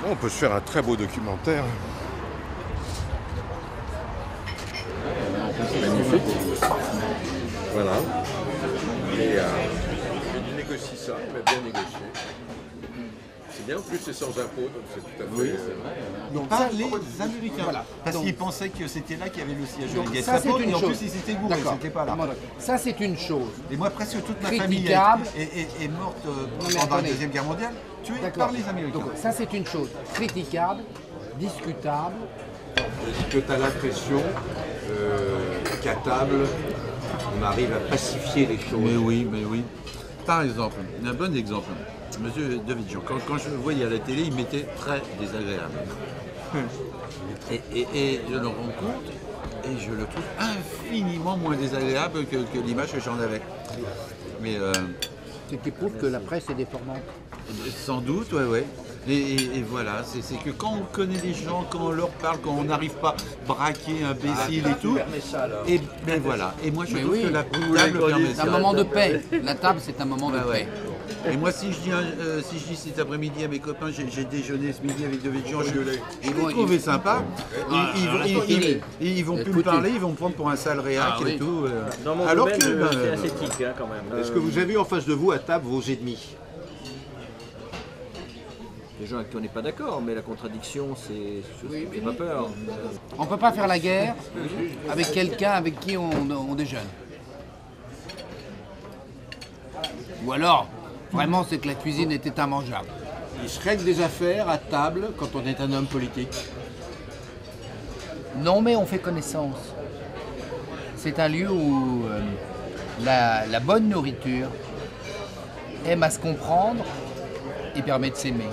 On peut se faire un très beau documentaire. Magnifique. Voilà. Et il négocie ça, il va bien négocier. C'est bien, en plus c'est sans impôt, donc c'est tout à fait... Oui, c'est vrai. Donc Pas ça, les Américains, voilà. parce Donc, qu'ils pensaient que c'était là qu'il y avait le siège donc de ça, Gestapo, c'est une et en chose. plus ils s'étaient gourés, D'accord. c'était pas là. Ça, c'est une chose. Et moi, presque toute ma Critiquable. famille est morte mais pendant la attendez. Deuxième Guerre mondiale, tuée D'accord. par les Américains. Donc ça, c'est une chose critiquable, discutable. Est-ce que tu as l'impression qu'à table, on arrive à pacifier les choses? Mais oui. Par exemple, un bon exemple, Monsieur David-Jean, quand je le voyais à la télé, il m'était très désagréable. Et je le rencontre et je le trouve infiniment moins désagréable que l'image que j'en avais. Mais Ce qui prouve que la presse est déformante. sans doute, ouais. Et voilà, c'est que quand on connaît les gens, quand on leur parle, quand on n'arrive pas à braquer, imbécile et tout, et ben voilà. Et moi je Mais trouve oui. que la table permet C'est un ça. moment de paix. La table, c'est un moment de Ouais. paix. Et moi, si je dis cet après-midi à mes copains, j'ai déjeuné ce midi avec David-Jean, je l'ai trouvé sympa. Ils vont plus me parler, ils vont me prendre pour un sale réac Ah oui. et tout. Dans mon Alors domaine, que, c'est ascétique hein, quand même. Est-ce que vous avez en face de vous à table vos ennemis? Les gens avec qui on n'est pas d'accord, mais la contradiction, c'est chose qui ne fait pas peur. On ne peut pas faire la guerre avec quelqu'un avec qui on déjeune. Ou alors, vraiment, c'est que la cuisine était immangeable. Il se règle des affaires à table quand on est un homme politique. Non, mais on fait connaissance. C'est un lieu où la bonne nourriture aime à se comprendre et permet de s'aimer.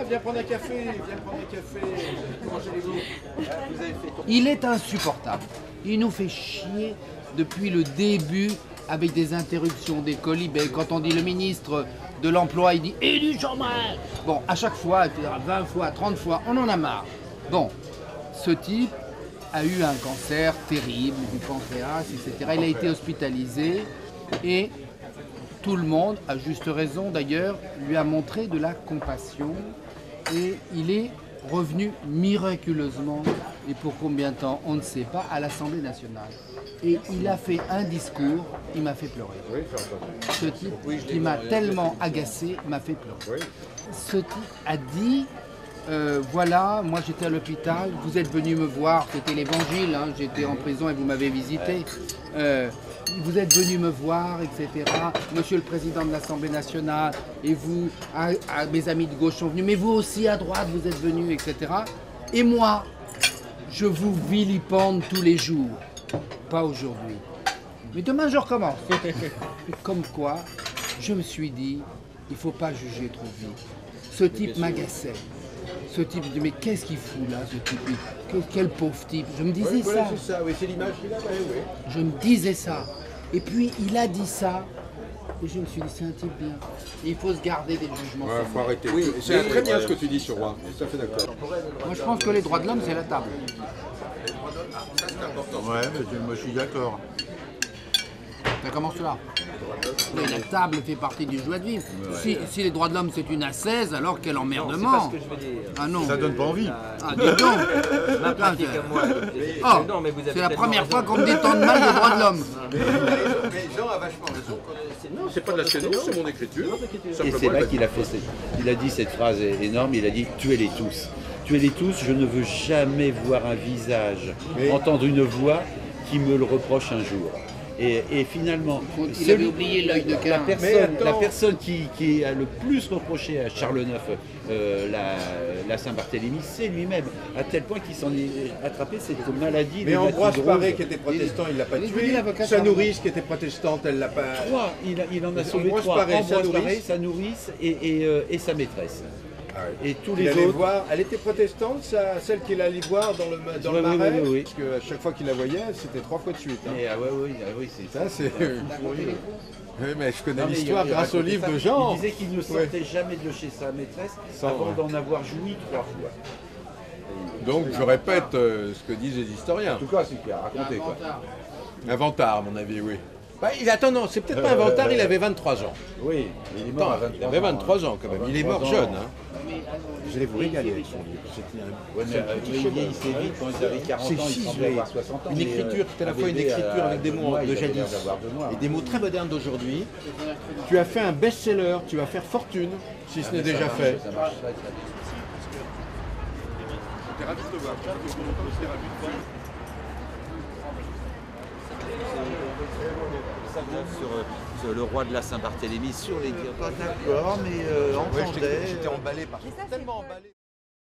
Viens prendre un café, Comment allez-vous? Vous avez fait ton... Il est insupportable. Il nous fait chier depuis le début avec des interruptions, des colibés. Quand on dit le ministre de l'Emploi, il dit « Et du chômage !» Bon, à chaque fois, 20 fois, 30 fois, on en a marre. Bon, ce type a eu un cancer terrible, du pancréas, etc. Il a été hospitalisé et tout le monde, à juste raison d'ailleurs, lui a montré de la compassion et il est revenu miraculeusement, et pour combien de temps, on ne sait pas, à l'Assemblée nationale. Et il a fait un discours, il m'a fait pleurer. Ce type qui m'a tellement agacé m'a fait pleurer. Ce type a dit, voilà, moi j'étais à l'hôpital, vous êtes venu me voir, c'était l'évangile, hein, j'étais en prison et vous m'avez visité. Vous êtes venu me voir, etc. Monsieur le Président de l'Assemblée nationale, et vous, mes amis de gauche sont venus, mais vous aussi à droite, vous êtes venus, etc. Et moi, je vous vilipende tous les jours. Pas aujourd'hui. Mais demain, je recommence. Comme quoi, je me suis dit, il ne faut pas juger trop vite. Ce type m'agaçait. Ce type, je dis, mais qu'est-ce qu'il fout là, ce type? Quel pauvre type. Je me disais ça. C'est ça, oui, c'est l'image qu'il a, oui. Je me disais ça. Et puis, il a dit ça. Et je me suis dit, c'est un type bien. Il faut se garder des jugements. Ouais, faut arrêter. Oui, C'est très bien ce que tu dis sur Roy. Tout à fait d'accord. Moi, je pense que les droits de l'homme, c'est la table. Ouais, mais moi je suis d'accord. Ça commence là. Mais la table fait partie du joie de vivre. Si les droits de l'homme, c'est une ascèse, alors quel C'est pas emmerdement. ce que je veux dire. Ah non. Ça donne pas envie. Ah, dis donc. Ma pratique à moi. Oh, Non, mais vous avez c'est la tellement première raison. fois qu'on me dit tant de mal des droits de l'homme. Mais Jean a vachement raison. Non, c'est pas de la chéneau, c'est mon écriture. Et Simplement, c'est là il va qu'il a fait il a dit cette phrase énorme, il a dit tuez-les tous. Tuez-les tous, je ne veux jamais voir un visage, entendre une voix qui me le reproche un jour. Et finalement, Il avait oublié l'œil de Cain. la personne qui a le plus reproché à Charles IX la Saint-Barthélemy, c'est lui-même, à tel point qu'il s'en est attrapé cette maladie. Mais de Ambroise Mathilde Paré, Rose. qui était protestant, il l'a pas Il dit tué. l'avocat Sa Charles. nourrice, qui était protestante, elle l'a pas... Trois, il en a sauvé Ambroise trois. Paré, sa Ambroise Paré, nourrice. sa nourrice et sa maîtresse. Et tous Il les allait autres. voir, elle était protestante, celle qu'il allait voir dans le Oui, marais, oui. parce qu'à chaque fois qu'il la voyait, c'était 3 fois de suite. hein. Et, oui, c'est Ça, c'est... Oui, mais je connais Non, mais l'histoire il grâce au racontait livre ça. de Jean. Il disait qu'il ne sortait jamais de chez sa maîtresse avant d'en avoir joui 3 fois. Donc je répète ce que disent les historiens. En tout cas, c'est ce qu'il a raconté, quoi. Inventard, à mon avis, oui. Attends, non, c'est peut-être pas un vantard, il avait 23 ans. Oui, il est mort à Attends, 23 il avait ans, 23 ans quand même. Il est mort 23 ans. jeune. Hein. Vous allez vous régaler avec son livre. C'était un, Ouais, mais il vieillissait vite, quand ils avaient 40 ans, c'est ils semblaient ciselé. avoir 60 ans. Une mais, écriture, c'est à la fois une bébé écriture avec des mots moi, de il avait jadis l'air d'avoir de moi. et des mots très modernes d'aujourd'hui. Tu as fait un best-seller, tu vas faire fortune, si ce n'est déjà fait. Ça marche très, très bien. J'étais ravi de te voir. Sur le roi de la Saint-Barthélemy, sur les... Pas d'accord, mais entendait... J'étais emballé par Mais ça, c'est tellement emballé.